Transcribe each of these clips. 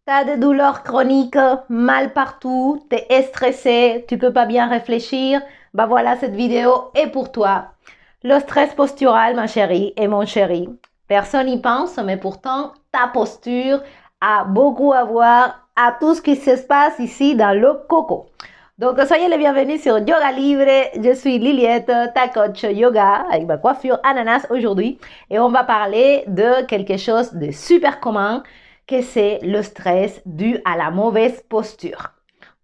T'as des douleurs chroniques, mal partout, t'es stressé, tu peux pas bien réfléchir, bah voilà, cette vidéo est pour toi. Le stress postural, ma chérie et mon chéri. Personne n'y pense, mais pourtant, ta posture a beaucoup à voir à tout ce qui se passe ici dans le coco. Donc, soyez les bienvenus sur Yoga Libre. Je suis Liliette, ta coach yoga, avec ma coiffure ananas aujourd'hui. Et on va parler de quelque chose de super commun, que c'est le stress dû à la mauvaise posture.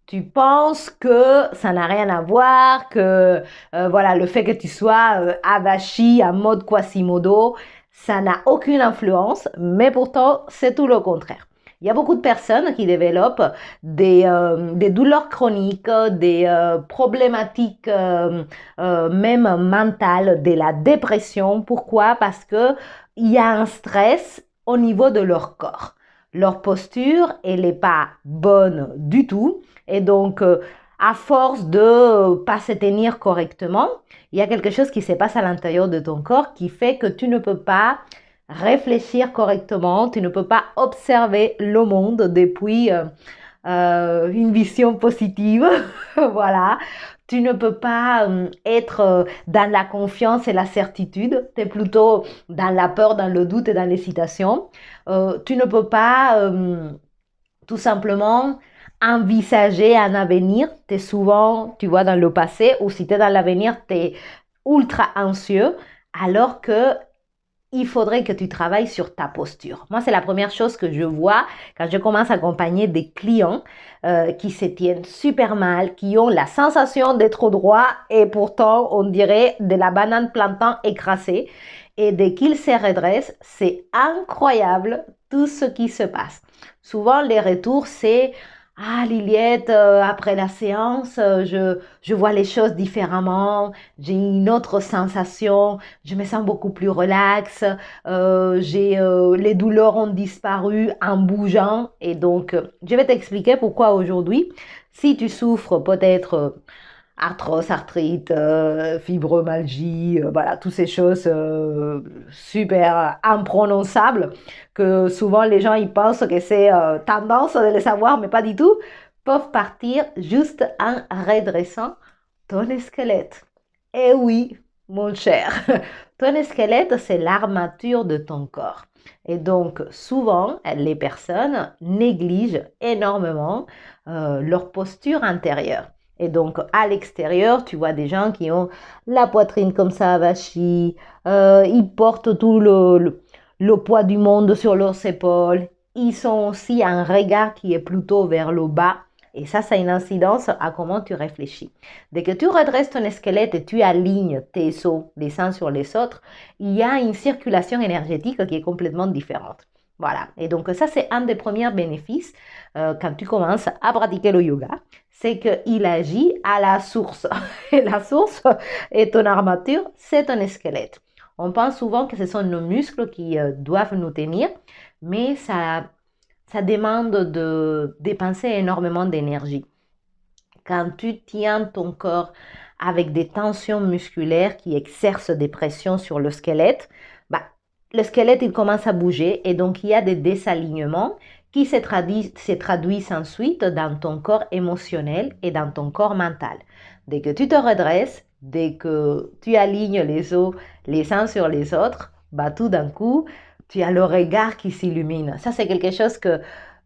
Tu penses que ça n'a rien à voir, que voilà, le fait que tu sois avachi en mode Quasimodo, ça n'a aucune influence, mais pourtant, c'est tout le contraire. Il y a beaucoup de personnes qui développent des douleurs chroniques, des problématiques même mentales, de la dépression. Pourquoi? Parce que il y a un stress au niveau de leur corps. Leur posture, elle n'est pas bonne du tout. Et donc, à force de pas se tenir correctement, il y a quelque chose qui se passe à l'intérieur de ton corps qui fait que tu ne peux pas réfléchir correctement, tu ne peux pas observer le monde depuis une vision positive. Voilà. Tu ne peux pas être dans la confiance et la certitude, tu es plutôt dans la peur, dans le doute et dans l'hésitation. Tu ne peux pas tout simplement envisager un avenir. Tu es souvent, tu vois, dans le passé, ou si tu es dans l'avenir, tu es ultra anxieux, alors que il faudrait que tu travailles sur ta posture. Moi, c'est la première chose que je vois quand je commence à accompagner des clients qui se tiennent super mal, qui ont la sensation d'être au droit et pourtant, on dirait de la banane plantain écrasée. Et dès qu'ils se redressent, c'est incroyable tout ce qui se passe. Souvent, les retours, c'est ah, Liliette, après la séance, je vois les choses différemment, j'ai une autre sensation, je me sens beaucoup plus relax, les douleurs ont disparu en bougeant. Et donc, je vais t'expliquer pourquoi aujourd'hui, si tu souffres peut-être arthrose, arthrite, fibromyalgie, voilà, toutes ces choses super imprononçables que souvent les gens ils pensent que c'est tendance de les savoir, mais pas du tout, peuvent partir juste en redressant ton squelette. Et oui, mon cher, ton squelette, c'est l'armature de ton corps. Et donc, souvent, les personnes négligent énormément leur posture intérieure. Et donc, à l'extérieur, tu vois des gens qui ont la poitrine comme ça, avachie, ils portent tout le poids du monde sur leurs épaules. Ils ont aussi un regard qui est plutôt vers le bas. Et ça a une incidence à comment tu réfléchis. Dès que tu redresses ton squelette et tu alignes tes os les uns sur les autres, il y a une circulation énergétique qui est complètement différente. Voilà. Et donc, ça, c'est un des premiers bénéfices quand tu commences à pratiquer le yoga. C'est qu'il agit à la source. Et la source est ton armature, c'est ton squelette. On pense souvent que ce sont nos muscles qui doivent nous tenir, mais ça demande de dépenser énormément d'énergie. Quand tu tiens ton corps avec des tensions musculaires qui exercent des pressions sur le squelette, bah, le squelette il commence à bouger et donc il y a des désalignements qui se traduisent ensuite dans ton corps émotionnel et dans ton corps mental. Dès que tu te redresses, dès que tu alignes les os les uns sur les autres, bah, tout d'un coup, tu as le regard qui s'illumine. Ça, c'est quelque chose que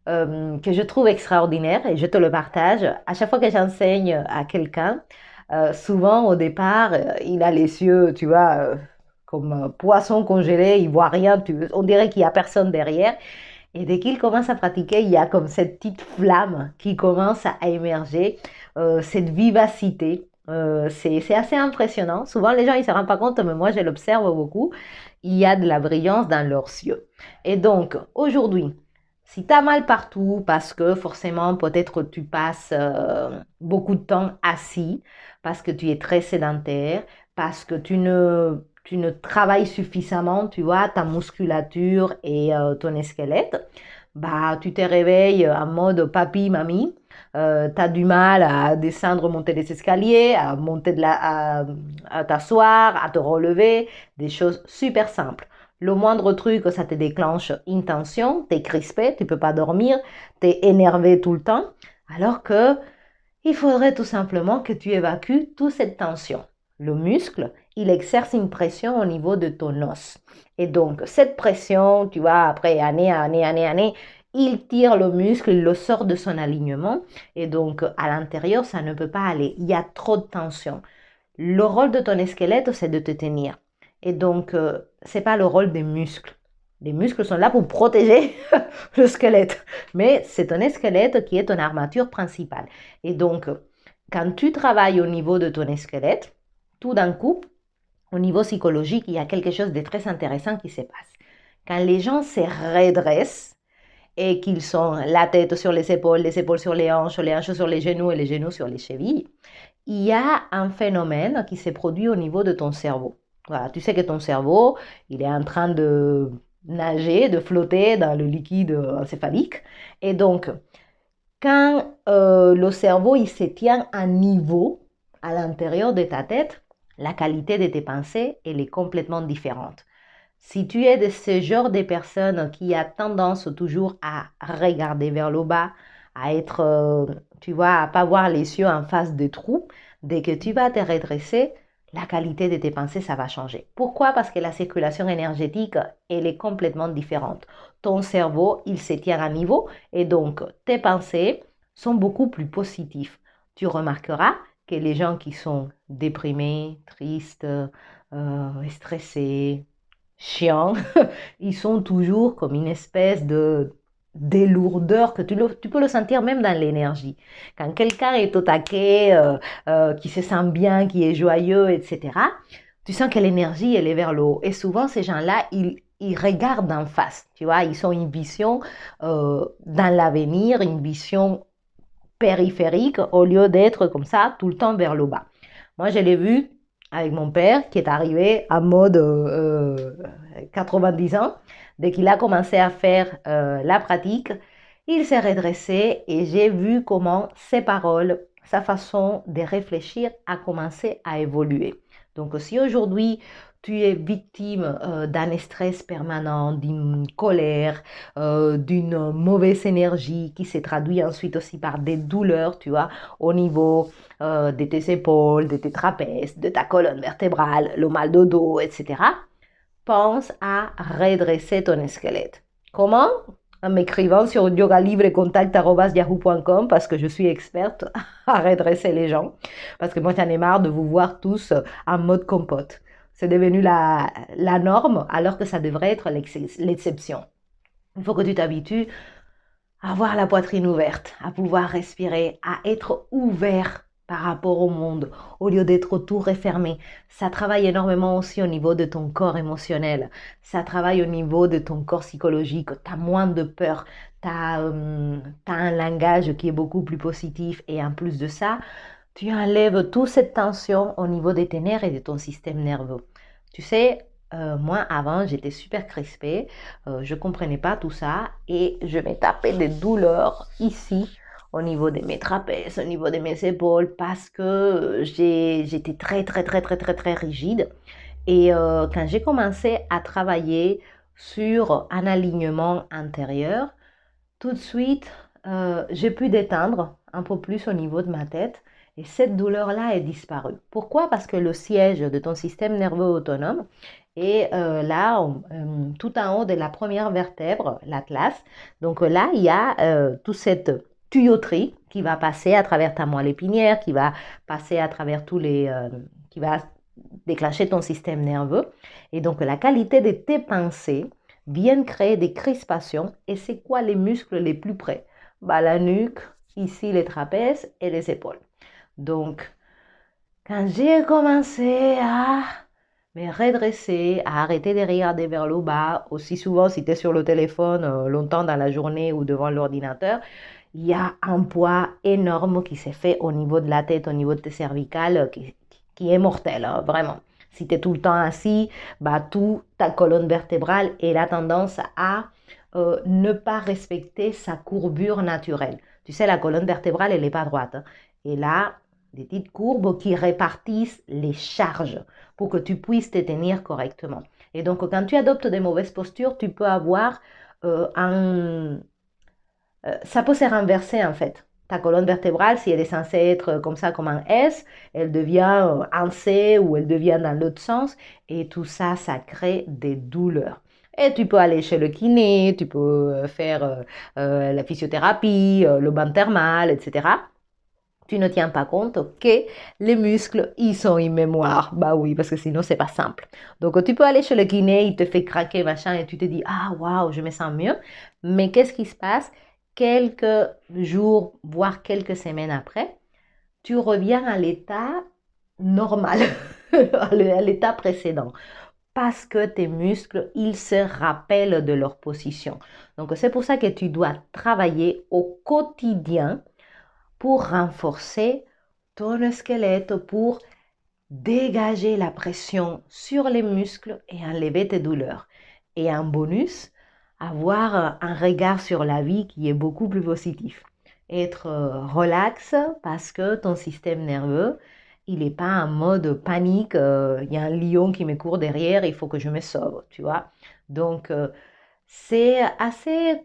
je trouve extraordinaire et je te le partage. À chaque fois que j'enseigne à quelqu'un, souvent au départ, il a les yeux, tu vois, comme un poisson congelé, il voit rien, on dirait qu'il n'y a personne derrière. Et dès qu'il commence à pratiquer, il y a comme cette petite flamme qui commence à émerger, cette vivacité. C'est assez impressionnant. Souvent, les gens, ils ne se rendent pas compte, mais moi, je l'observe beaucoup. Il y a de la brillance dans leurs yeux. Et donc, aujourd'hui, si tu as mal partout, parce que forcément, peut-être tu passes beaucoup de temps assis, parce que tu es très sédentaire, parce que tu ne travailles suffisamment, tu vois, ta musculature et ton squelette, bah, tu te réveilles en mode papy, mamie, tu as du mal à descendre, monter les escaliers, à monter à t'asseoir, à te relever, des choses super simples. Le moindre truc, ça te déclenche une tension, tu es crispé, tu ne peux pas dormir, tu es énervé tout le temps, alors que il faudrait tout simplement que tu évacues toute cette tension. Le muscle, il exerce une pression au niveau de ton os. Et donc, cette pression, tu vois, après année, il tire le muscle, il le sort de son alignement. Et donc, à l'intérieur, ça ne peut pas aller. Il y a trop de tension. Le rôle de ton squelette, c'est de te tenir. Et donc, ce n'est pas le rôle des muscles. Les muscles sont là pour protéger le squelette. Mais c'est ton squelette qui est ton armature principale. Et donc, quand tu travailles au niveau de ton squelette, tout d'un coup, au niveau psychologique, il y a quelque chose de très intéressant qui se passe. Quand les gens se redressent et qu'ils sont la tête sur les épaules sur les hanches sur les genoux et les genoux sur les chevilles, il y a un phénomène qui se produit au niveau de ton cerveau. Voilà, tu sais que ton cerveau, il est en train de nager, de flotter dans le liquide encéphalique. Et donc, quand le cerveau il se tient à niveau à l'intérieur de ta tête, la qualité de tes pensées elle est complètement différente. Si tu es de ce genre de personnes qui a tendance toujours à regarder vers le bas, à être, tu vois, à pas voir les yeux en face des trous, dès que tu vas te redresser, la qualité de tes pensées, ça va changer. Pourquoi? Parce que la circulation énergétique, elle est complètement différente. Ton cerveau, il se tient à niveau et donc tes pensées sont beaucoup plus positives. Tu remarqueras que les gens qui sont déprimés, tristes, stressés, chiants, ils sont toujours comme une espèce de lourdeur que tu peux le sentir même dans l'énergie. Quand quelqu'un est au taquet, qui se sent bien, qui est joyeux, etc., tu sens que l'énergie, elle est vers le haut. Et souvent, ces gens-là, ils regardent en face, tu vois, ils ont une vision dans l'avenir, une vision périphérique au lieu d'être comme ça tout le temps vers le bas. Moi, je l'ai vu avec mon père qui est arrivé en mode 90 ans. Dès qu'il a commencé à faire la pratique, il s'est redressé et j'ai vu comment ses paroles, sa façon de réfléchir a commencé à évoluer. Donc si aujourd'hui tu es victime d'un stress permanent, d'une colère, d'une mauvaise énergie qui se traduit ensuite aussi par des douleurs, tu vois, au niveau de tes épaules, de tes trapèzes, de ta colonne vertébrale, le mal de dos, etc., pense à redresser ton squelette. Comment? En m'écrivant sur yogalibrecontact@yahoo.com parce que je suis experte à redresser les gens. Parce que moi, j'en ai marre de vous voir tous en mode compote. C'est devenu la norme alors que ça devrait être l'exception. Il faut que tu t'habitues à avoir la poitrine ouverte, à pouvoir respirer, à être ouvert par rapport au monde, au lieu d'être tout refermé. Ça travaille énormément aussi au niveau de ton corps émotionnel. Ça travaille au niveau de ton corps psychologique. Tu as moins de peur. Tu as, un langage qui est beaucoup plus positif. Et en plus de ça, tu enlèves toute cette tension au niveau de tes nerfs et de ton système nerveux. Tu sais, moi, avant, j'étais super crispée. Je ne comprenais pas tout ça. Et je me tapais des douleurs ici au niveau de mes trapèzes, au niveau de mes épaules, parce que j'étais très, très, très, très, très, très rigide. Et quand j'ai commencé à travailler sur un alignement intérieur, tout de suite, j'ai pu détendre un peu plus au niveau de ma tête et cette douleur-là est disparue. Pourquoi? Parce que le siège de ton système nerveux autonome est là, tout en haut de la première vertèbre, l'atlas. Donc là, il y a toute cette tuyauterie qui va passer à travers ta moelle épinière, qui va passer à travers qui va déclencher ton système nerveux. Et donc la qualité de tes pensées viennent créer des crispations. Et c'est quoi les muscles les plus près? Bah, la nuque, ici les trapèzes et les épaules. Donc, quand j'ai commencé à me redresser, à arrêter de regarder vers le bas, aussi souvent si tu es sur le téléphone longtemps dans la journée ou devant l'ordinateur, il y a un poids énorme qui s'est fait au niveau de la tête, au niveau de tes cervicales, qui est mortel, hein, vraiment. Si tu es tout le temps assis, bah, toute ta colonne vertébrale elle a tendance à ne pas respecter sa courbure naturelle. Tu sais, la colonne vertébrale, elle n'est pas droite, hein. Et là, des petites courbes qui répartissent les charges pour que tu puisses te tenir correctement. Et donc, quand tu adoptes des mauvaises postures, tu peux avoir ça peut se renverser en fait. Ta colonne vertébrale, si elle est censée être comme ça, comme un S, elle devient un C ou elle devient dans l'autre sens. Et tout ça, ça crée des douleurs. Et tu peux aller chez le kiné, tu peux faire la physiothérapie, le bain thermal, etc. Tu ne tiens pas compte que les muscles, ils sont immémoires. Bah oui, parce que sinon, c'est pas simple. Donc, tu peux aller chez le kiné, il te fait craquer, machin, et tu te dis, ah, waouh, je me sens mieux. Mais qu'est-ce qui se passe? Quelques jours, voire quelques semaines après, tu reviens à l'état normal, à l'état précédent. Parce que tes muscles, ils se rappellent de leur position. Donc, c'est pour ça que tu dois travailler au quotidien pour renforcer ton squelette, pour dégager la pression sur les muscles et enlever tes douleurs. Et en bonus, avoir un regard sur la vie qui est beaucoup plus positif. Être relax parce que ton système nerveux, il n'est pas en mode panique, il y a un lion qui me court derrière, il faut que je me sauve, tu vois. Donc, c'est assez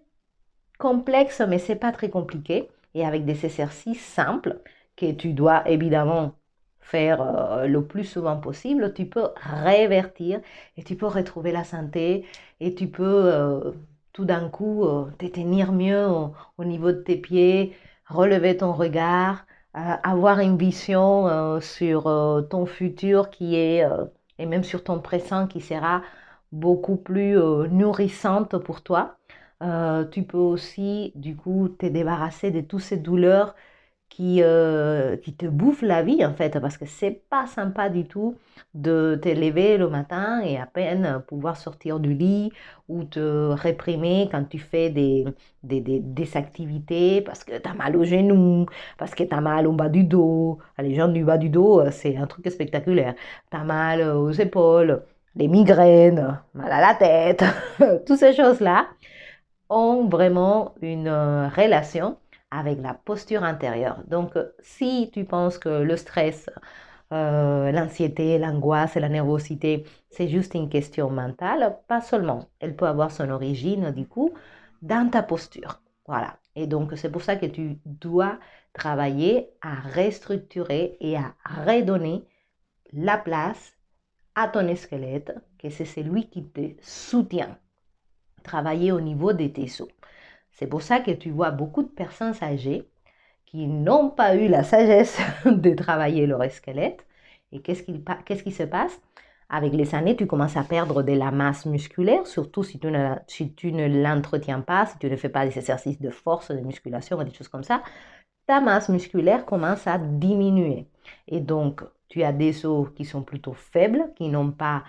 complexe, mais c'est pas très compliqué. Et avec des exercices simples que tu dois évidemment faire le plus souvent possible, tu peux révertir et tu peux retrouver la santé et tu peux tout d'un coup te tenir mieux au niveau de tes pieds, relever ton regard, avoir une vision sur ton futur qui est, et même sur ton présent qui sera beaucoup plus nourrissante pour toi. Tu peux aussi, du coup, te débarrasser de toutes ces douleurs qui te bouffent la vie, en fait, parce que c'est pas sympa du tout de te lever le matin et à peine pouvoir sortir du lit ou te réprimer quand tu fais des activités parce que tu as mal au genou, parce que tu as mal au bas du dos. Les gens du bas du dos, c'est un truc spectaculaire. Tu as mal aux épaules, les migraines, mal à la tête, toutes ces choses-là ont vraiment une relation avec la posture intérieure. Donc, si tu penses que le stress, l'anxiété, l'angoisse et la nervosité, c'est juste une question mentale, pas seulement. Elle peut avoir son origine, du coup, dans ta posture. Voilà. Et donc, c'est pour ça que tu dois travailler à restructurer et à redonner la place à ton squelette, que c'est celui qui te soutient. Travailler au niveau de tes os. C'est pour ça que tu vois beaucoup de personnes âgées qui n'ont pas eu la sagesse de travailler leur squelette. Et qu'est-ce qui se passe? Avec les années, tu commences à perdre de la masse musculaire, surtout si tu ne l'entretiens pas, si tu ne fais pas des exercices de force, de musculation, des choses comme ça. Ta masse musculaire commence à diminuer. Et donc, tu as des os qui sont plutôt faibles, qui n'ont pas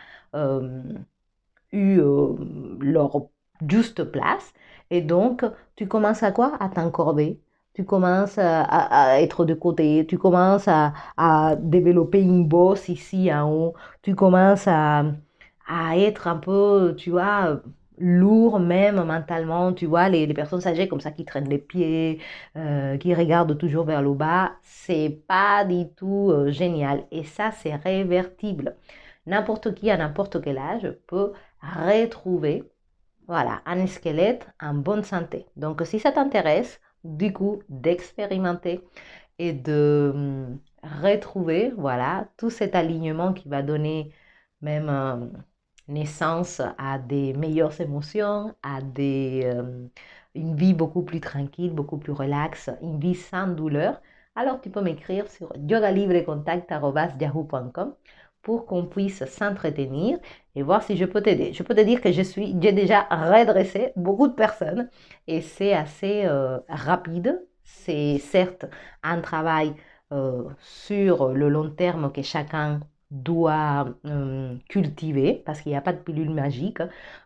eu leur juste place. Et donc, tu commences à quoi? À t'encorber. Tu commences à être de côté. Tu commences à développer une bosse ici en haut. Tu commences à être un peu, tu vois, lourd même mentalement. Tu vois, les personnes âgées comme ça qui traînent les pieds, qui regardent toujours vers le bas. C'est pas du tout génial. Et ça, c'est révertible. N'importe qui à n'importe quel âge peut retrouver voilà, un squelette en bonne santé. Donc, si ça t'intéresse, du coup, d'expérimenter et de retrouver voilà, tout cet alignement qui va donner même naissance à des meilleures émotions, à une vie beaucoup plus tranquille, beaucoup plus relaxe, une vie sans douleur, alors tu peux m'écrire sur yogalibrecontact@yahoo.com pour qu'on puisse s'entretenir et voir si je peux t'aider. Je peux te dire que j'ai déjà redressé beaucoup de personnes et c'est assez rapide. C'est certes un travail sur le long terme que chacun doit cultiver parce qu'il n'y a pas de pilule magique.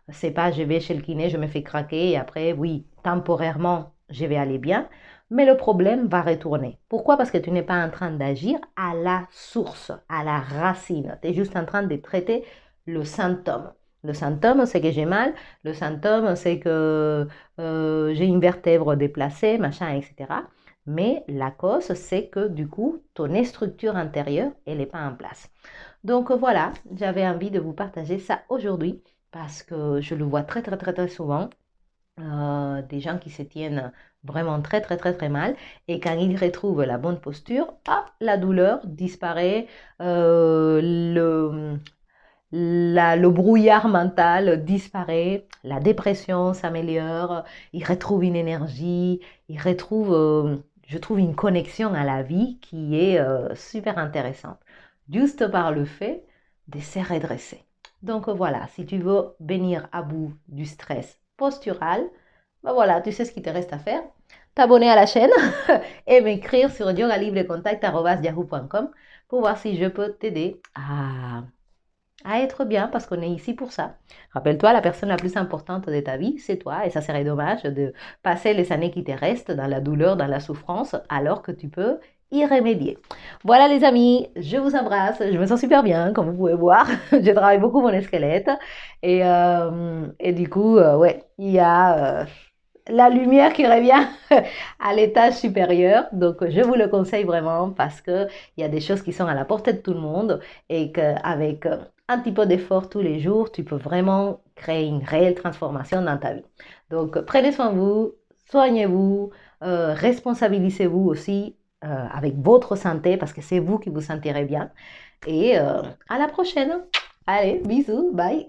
C'est pas je vais chez le kiné, je me fais craquer et après, oui, temporairement, je vais aller bien. Mais le problème va retourner. Pourquoi? Parce que tu n'es pas en train d'agir à la source, à la racine. Tu es juste en train de traiter le symptôme. Le symptôme, c'est que j'ai mal. Le symptôme, c'est que j'ai une vertèbre déplacée, machin, etc. Mais la cause, c'est que du coup, ton structure intérieure, elle n'est pas en place. Donc voilà, j'avais envie de vous partager ça aujourd'hui parce que je le vois très souvent. Des gens qui se tiennent vraiment très mal et quand ils retrouvent la bonne posture, hop, la douleur disparaît, le brouillard mental disparaît, la dépression s'améliore, ils retrouvent une énergie, ils retrouvent, je trouve, une connexion à la vie qui est super intéressante, juste par le fait de se redresser. Donc voilà, si tu veux venir à bout du stress postural, ben voilà, tu sais ce qu'il te reste à faire. T'abonner à la chaîne et m'écrire sur yogalibrecontact@yahoo.com pour voir si je peux t'aider à être bien parce qu'on est ici pour ça. Rappelle-toi, la personne la plus importante de ta vie, c'est toi et ça serait dommage de passer les années qui te restent dans la douleur, dans la souffrance, alors que tu peux y remédier. Voilà les amis, je vous embrasse, je me sens super bien, comme vous pouvez voir. Je travaille beaucoup mon squelette et du coup, ouais, il y a la lumière qui revient à l'étage supérieur. Donc, je vous le conseille vraiment parce qu'il y a des choses qui sont à la portée de tout le monde et qu'avec un petit peu d'effort tous les jours, tu peux vraiment créer une réelle transformation dans ta vie. Donc, prenez soin de vous, soignez-vous, responsabilisez-vous aussi avec votre santé parce que c'est vous qui vous sentirez bien. Et à la prochaine. Allez, bisous, bye.